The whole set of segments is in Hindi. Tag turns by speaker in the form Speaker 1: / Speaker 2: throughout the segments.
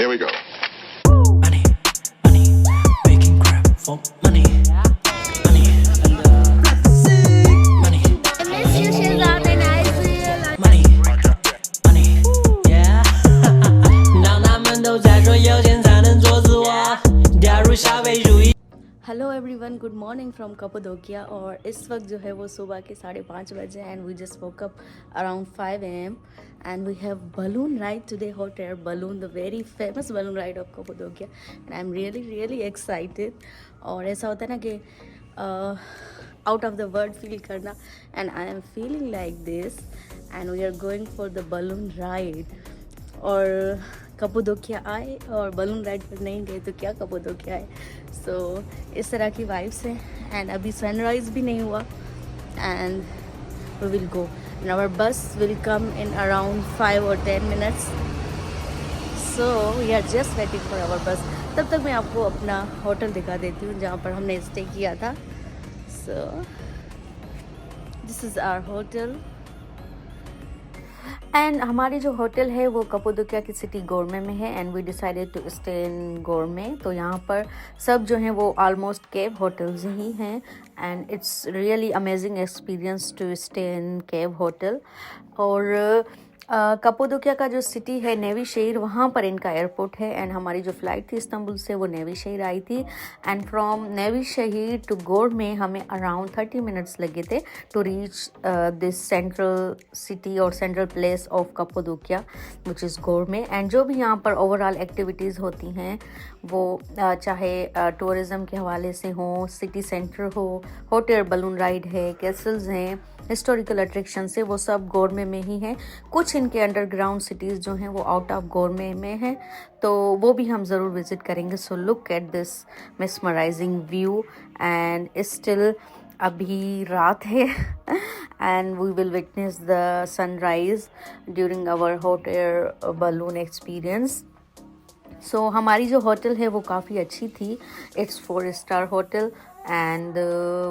Speaker 1: Here we go.
Speaker 2: Money, money, making crap for money. Money, money,
Speaker 3: I miss you, Shazam, and I feel
Speaker 2: money, money, yeah. 让他们都在说有钱才能做自我，掉入消费主义。
Speaker 4: hello everyone, good morning from Cappadocia. और इस वक्त जो है वो सुबह के 5:30 बजे and we just woke up around 5 AM and we have balloon ride today, hot air balloon, the very famous balloon ride of Cappadocia and I am really excited. और ऐसा होता है ना कि आउट ऑफ द वर्ड फील करना, and I am feeling like this and we are going for the balloon ride. और कप्पाडोकिया आए और बलून राइड पर नहीं गए तो क्या कप्पाडोकिया आए। सो इस तरह की वाइब्स हैं एंड अभी सनराइज़ भी नहीं हुआ and we will go and our bus will come in around 5 or 10 minutes। So we are just waiting for our bus. तब तक मैं आपको अपना होटल दिखा देती हूँ जहाँ पर हमने स्टे किया था। So this is our hotel and हमारी जो होटल है वो कप्पाडोकिया की सिटी गोरमे में है and we decided to stay in Goreme. तो यहाँ पर सब जो हैं वो ऑलमोस्ट केव होटल्स ही हैं and it's really amazing experience to stay in cave hotel. और कप्पाडोकिया का जो सिटी है नेवी शहर, वहाँ पर इनका एयरपोर्ट है एंड हमारी जो फ़्लाइट थी इस्तांबुल से वो नेवी शहर आई थी and from Nevsehir to Goreme हमें अराउंड 30 minutes लगे थे to reach this central city और central place of Cappadocia which is Goreme. And जो भी यहाँ पर ओवरऑल एक्टिविटीज़ होती हैं वो चाहे टूरिज़म के हवाले से हो, सिटी सेंटर हो, हॉट एयर बलून राइड है, कैसल्स हैं, हिस्टोरिकल अट्रैक्शन से, वो सब गोरमे में ही हैं। कुछ इनके अंडरग्राउंड सिटीज़ जो हैं वो आउट ऑफ गोरमे में हैं, तो वो भी हम ज़रूर विज़िट करेंगे। So look at this mesmerising view and still अभी रात है and we will witness the sunrise during our hot air balloon experience. So हमारी जो होटल है वो काफ़ी अच्छी थी, it's 4 star hotel and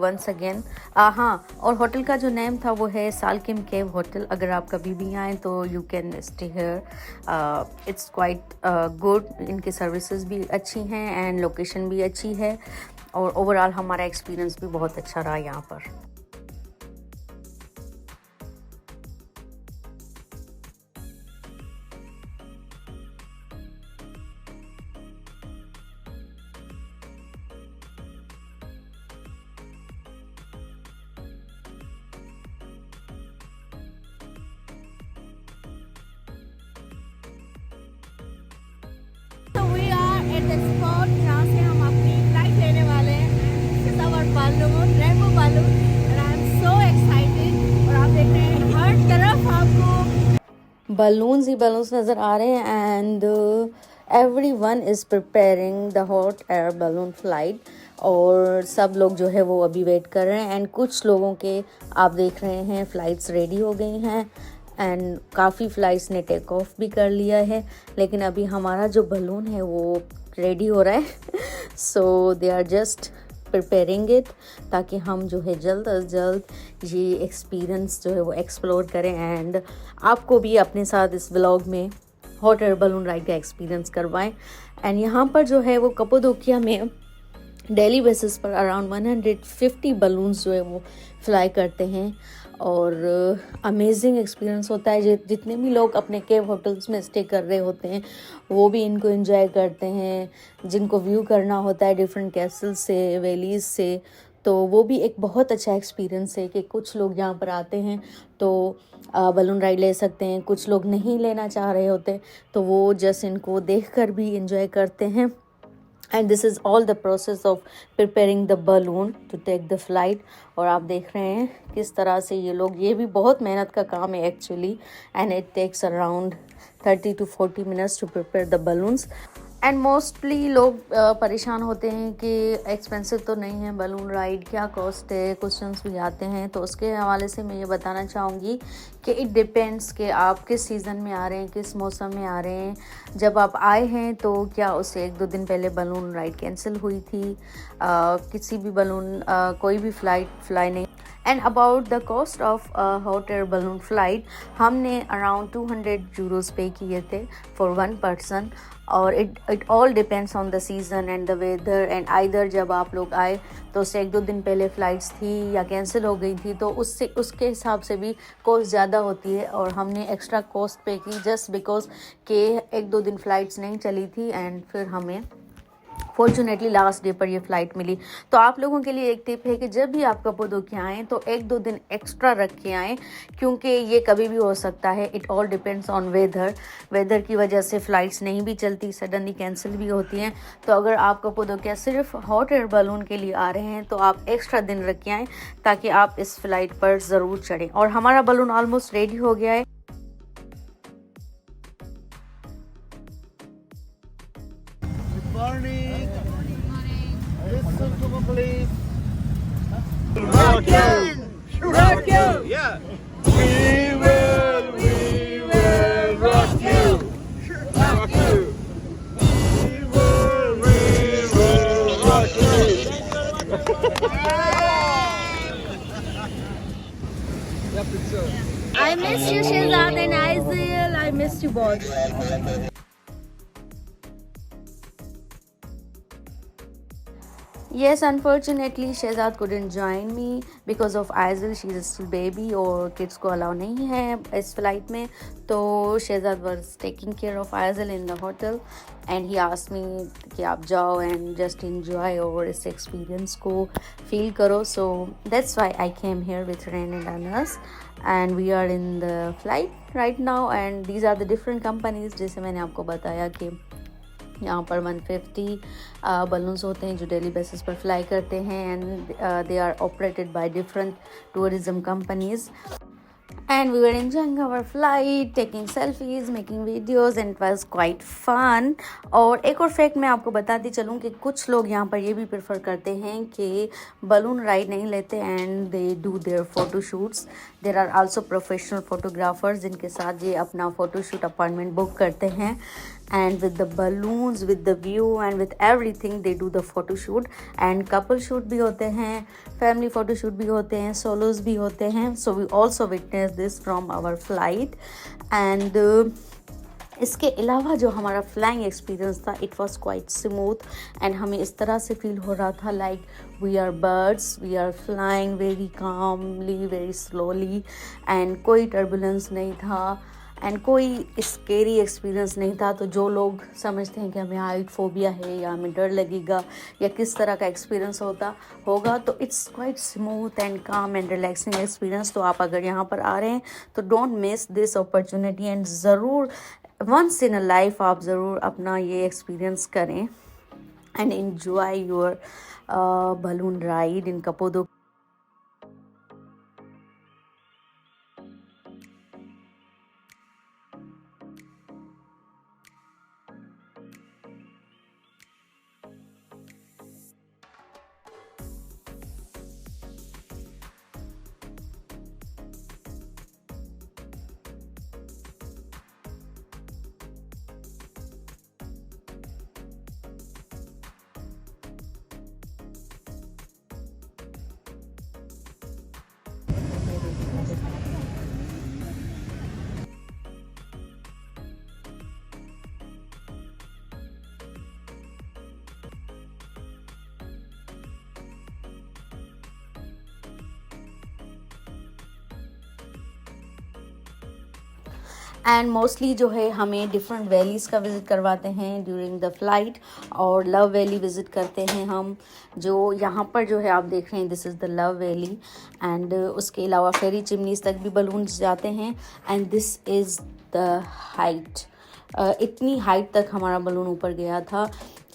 Speaker 4: once again हाँ, और होटल का जो नेम था वो है सालकिम केव होटल। अगर आप कभी भी आएँ तो you can stay here, it's quite good. इनकी सर्विसेज भी अच्छी हैं एंड लोकेशन भी अच्छी है और ओवरऑल हमारा एक्सपीरियंस भी बहुत अच्छा रहा यहाँ पर।
Speaker 3: So we are at the spot जहाँ से हम अपनी फ्लाइट लेने वाले हैं। This is our balloon, rainbow balloon, and I am so excited। और आप देख रहे हैं हर तरफ आपको
Speaker 4: बलून्स ही बलून्स नज़र आ रहे हैं and everyone is preparing the hot air balloon flight. और सब लोग जो है वो अभी वेट कर रहे हैं एंड कुछ लोगों के आप देख रहे हैं फ़्लाइट्स रेडी हो गई हैं एंड काफ़ी फ़्लाइट्स ने टेक ऑफ भी कर लिया है, लेकिन अभी हमारा जो बलून है वो रेडी हो रहा है। So they are just preparing it ताकि हम जो है जल्द अज जल्द ये एक्सपीरियंस जो है वो एक्सप्लोर करें एंड आपको भी अपने साथ इस व्लॉग में हॉट एयर बलून राइड का एक्सपीरियंस करवाएं। एंड यहाँ पर जो है वो कप्पाडोकिया में डेली बेसिस पर अराउंड 150 बलून्स जो है वो फ्लाई करते हैं और अमेजिंग एक्सपीरियंस होता है। जितने भी लोग अपने केव होटल्स में स्टे कर रहे होते हैं वो भी इनको एंजॉय करते हैं, जिनको व्यू करना होता है डिफरेंट कैसल से, वैलीज़ से, तो वो भी एक बहुत अच्छा एक्सपीरियंस है कि कुछ लोग यहाँ पर आते हैं तो बलून राइड ले सकते हैं, कुछ लोग नहीं लेना चाह रहे होते तो वो जस्ट इनको देखकर भी एंजॉय करते हैं। And this is all the process of preparing the balloon to take the flight. और आप देख रहे हैं किस तरह से ये लोग, ये भी बहुत मेहनत का काम है actually and it takes around 30 to 40 minutes to prepare the balloons. And mostly लोग परेशान होते हैं कि एक्सपेंसिव तो नहीं है बलून राइड, क्या कॉस्ट है, क्वेश्चंस भी आते हैं। तो उसके हवाले से मैं ये बताना चाहूँगी कि इट डिपेंड्स कि आप किस सीज़न में आ रहे हैं, किस मौसम में आ रहे हैं। जब आप आए हैं तो क्या उससे 1-2 दिन पहले बलून राइड कैंसिल हुई थी, किसी भी बलून कोई भी फ़्लाइट फ्लाई नहीं and about the cost of hot air balloon flight, हमने अराउंड 200 यूरोज पे किए थे फॉर वन पर्सन। और it all depends on the season and the weather, and either जब आप लोग आए तो उससे 1-2 दिन पहले फ़्लाइट्स थी या कैंसिल हो गई थी, तो उसके हिसाब से भी कॉस्ट ज़्यादा होती है। और हमने एक्स्ट्रा कॉस्ट पे की जस्ट बिकॉज के 1-2 दिन फ़्लाइट्स नहीं चली थी, एंड फिर हमें फॉर्चुनेटली लास्ट डे पर ये फ़्लाइट मिली। तो आप लोगों के लिए एक टिप है कि जब भी आप कप्पाडोक्या आएँ तो 1-2 दिन एक्स्ट्रा रख के आएँ, क्योंकि ये कभी भी हो सकता है। It all depends on whether की वजह से फ़्लाइट्स नहीं भी चलती, सडनली कैंसिल भी होती हैं। तो अगर आप कप्पाडोक्या सिर्फ हॉट एयर बलून के लिए आ रहे हैं तो आप एक्स्ट्रा दिन रख के आएँ ताकि आप इस फ़्लाइट पर ज़रूर चढ़ें। और हमारा बलून ऑलमोस्ट रेडी हो गया है।
Speaker 1: Morning. Listen to me, please. Rock you! Rock you! Yeah. We will rock you! Rock you! We will rock you!
Speaker 3: I miss you, Shehzad and Aizil. I miss you both.
Speaker 4: Yes, unfortunately Shehzad couldn't join me because of Aizil. She is still baby और kids को अलाउ नहीं है इस फ्लाइट में। तो Shehzad was taking care of Aizil in the hotel and he asked me कि आप जाओ and just enjoy और इस experience को feel करो। So that's why I came here with Ren and Anas and we are in the flight right now and these are the different companies जैसे मैंने आपको बताया कि यहाँ पर 150 बलून्स होते हैं जो डेली बेसिस पर फ्लाई करते हैं and they are operated by different tourism companies and we were enjoying our flight, taking selfies, making videos and it was quite fun। और एक और फैक्ट मैं आपको बताती चलूँ कि कुछ लोग यहाँ पर ये भी प्रेफर करते हैं कि बलून राइड नहीं लेते and they do their photoshoots. There are also professional photographers जिनके साथ ये अपना फ़ोटोशूट अपॉइंटमेंट बुक करते हैं and with the balloons, with the view and with everything they do the photo shoot and couple shoot भी होते हैं, family photo shoot भी होते हैं, solos भी होते हैं। So we also witnessed this from our flight and इसके अलावा जो हमारा फ्लाइंग एक्सपीरियंस था it was quite smooth and हमें इस तरह से फील हो रहा था like we are birds, we are flying very calmly, very slowly and कोई टर्बुलेंस नहीं था एंड कोई स्केरी एक्सपीरियंस नहीं था। तो जो लोग समझते हैं कि हमें हाइट फोबिया है या हमें डर लगेगा या किस तरह का एक्सपीरियंस होगा तो it's quite smooth and calm and relaxing experience. तो आप अगर यहाँ पर आ रहे हैं तो don't miss this opportunity and ज़रूर वंस इन अ लाइफ आप ज़रूर अपना ये एक्सपीरियंस करें and enjoy your balloon ride in Cappadocia. And mostly जो है हमें डिफरेंट वैलीज़ का विज़िट करवाते हैं ड्यूरिंग द फ्लाइट और लव वैली विज़िट करते हैं हम। जो यहाँ पर जो है आप देख रहे हैं this is the love valley and उसके अलावा फेरी चिमनीज़ तक भी बलून्स जाते हैं and this is the height. इतनी हाइट तक हमारा बलून ऊपर गया था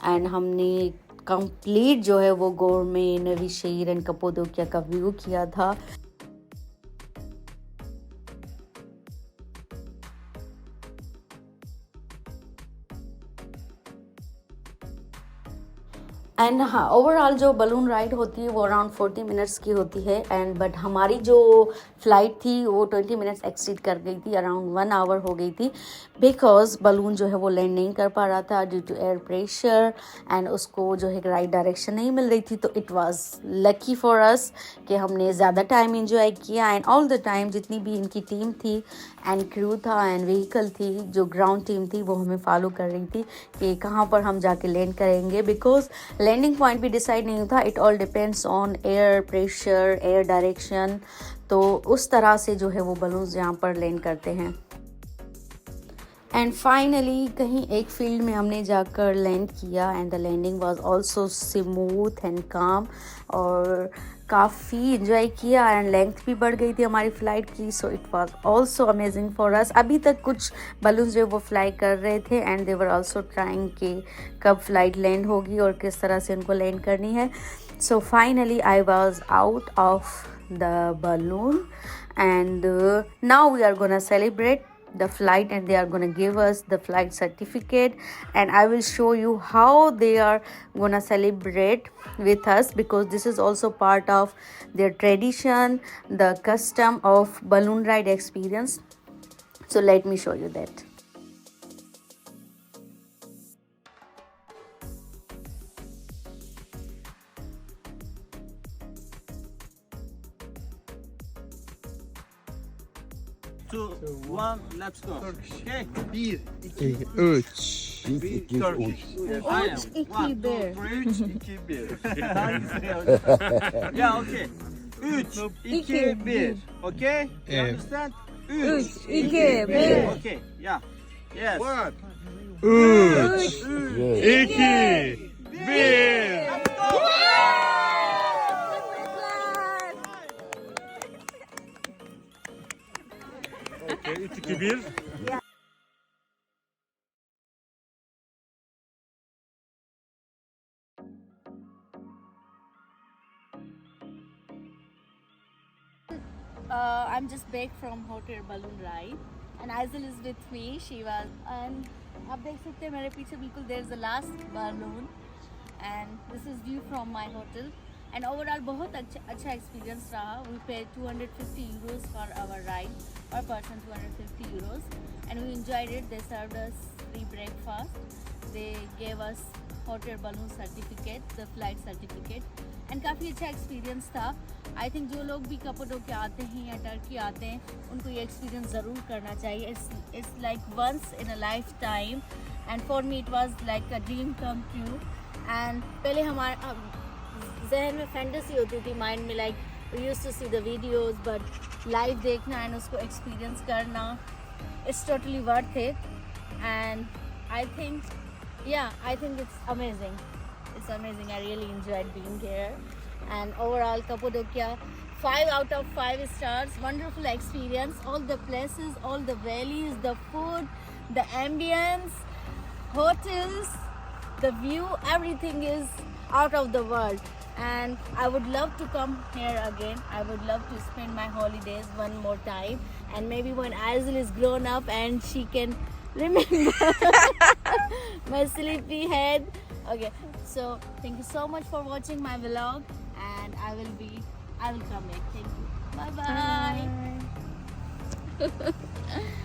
Speaker 4: एंड हमने कंप्लीट जो है वो गोरमे, नवीशेर एंड कप्पाडोक्या का व्यू किया था। एंड हाँ, ओवरऑल जो बलून राइड होती है वो अराउंड 40 मिनट्स की होती है एंड बट हमारी जो फ्लाइट थी वो 20 मिनट्स एक्सीड कर गई थी, अराउंड 1 आवर हो गई थी, बिकॉज बलून जो है वो लैंड नहीं कर पा रहा था due to air pressure and उसको जो है राइट डायरेक्शन नहीं मिल रही थी। तो it was lucky for us कि हमने ज़्यादा टाइम एंजॉय किया एंड ऑल द टाइम जितनी भी इनकी टीम थी एंड क्रू था एंड व्हीकल थी, जो ग्राउंड टीम थी वो हमें फॉलो कर रही थी कि कहाँ पर हम जाके लैंड करेंगे, बिकॉज लैंडिंग पॉइंट भी डिसाइड नहीं होता, it all depends on air pressure, air direction. तो उस तरह से जो है वो बलून्स यहाँ पर लैंड करते हैं। एंड फाइनली कहीं एक फील्ड में हमने जाकर लैंड किया and the landing was also smooth and calm, और काफ़ी इंजॉय किया एंड लेंथ भी बढ़ गई थी हमारी फ़्लाइट की। So it was also amazing for us. अभी तक कुछ बलून्स जो वो फ्लाई कर रहे थे and they were also trying कि कब फ्लाइट लैंड होगी और किस तरह से उनको लैंड करनी है। So finally I was out of the balloon and now we are gonna celebrate the flight and they are gonna give us the flight certificate and I will show you how they are gonna celebrate with us, because this is also part of their tradition, the custom of balloon ride experience. So let me show you that.
Speaker 1: Two, one, let's go. Okay.
Speaker 5: Bir, iki, üç.
Speaker 1: Turkish.
Speaker 3: Üç, iki, bir.
Speaker 1: 3, 2, 1. Yeah, okay. 3, 2, 1. Okay? You
Speaker 5: Evet.
Speaker 1: understand?
Speaker 3: 3, 2, 1.
Speaker 1: Okay, yeah. Yes. One.
Speaker 5: Üç, iki, bir.
Speaker 1: Okay, 3, 2, 1.
Speaker 3: I'm just back from hot air balloon ride and Aizil is with me. She was and आप देख सकते हैं मेरे पीछे बिल्कुल there is the last balloon and this is view from my hotel and overall बहुत अच्छा experience रहा. We paid 250 euros for our ride per person, 250 euros and we enjoyed it. They served us free breakfast. They gave us hot air balloon certificate, the flight certificate and काफ़ी अच्छा experience था. आई थिंक जो लोग भी कपड़ों आते हैं या टर्की आते हैं उनको ये एक्सपीरियंस ज़रूर करना चाहिए. It's like once in a lifetime and for me it was like a dream come true. And पहले हमारे जहन में फैंटेसी होती थी माइंड में, like we used to see the videos, but live देखना एंड उसको एक्सपीरियंस करना it's totally worth it. And I think it's amazing. I really enjoyed being here. And overall Cappadocia 5 out of 5 stars. Wonderful experience. All the places, all the valleys, the food, the ambience, hotels, the view, everything is out of the world. And I would love to come here again. I would love to spend my holidays one more time, and maybe when Aizil is grown up and she can remember my sleepy head. Okay, so thank you so much for watching my vlog and I will come back. Thank you. Bye bye.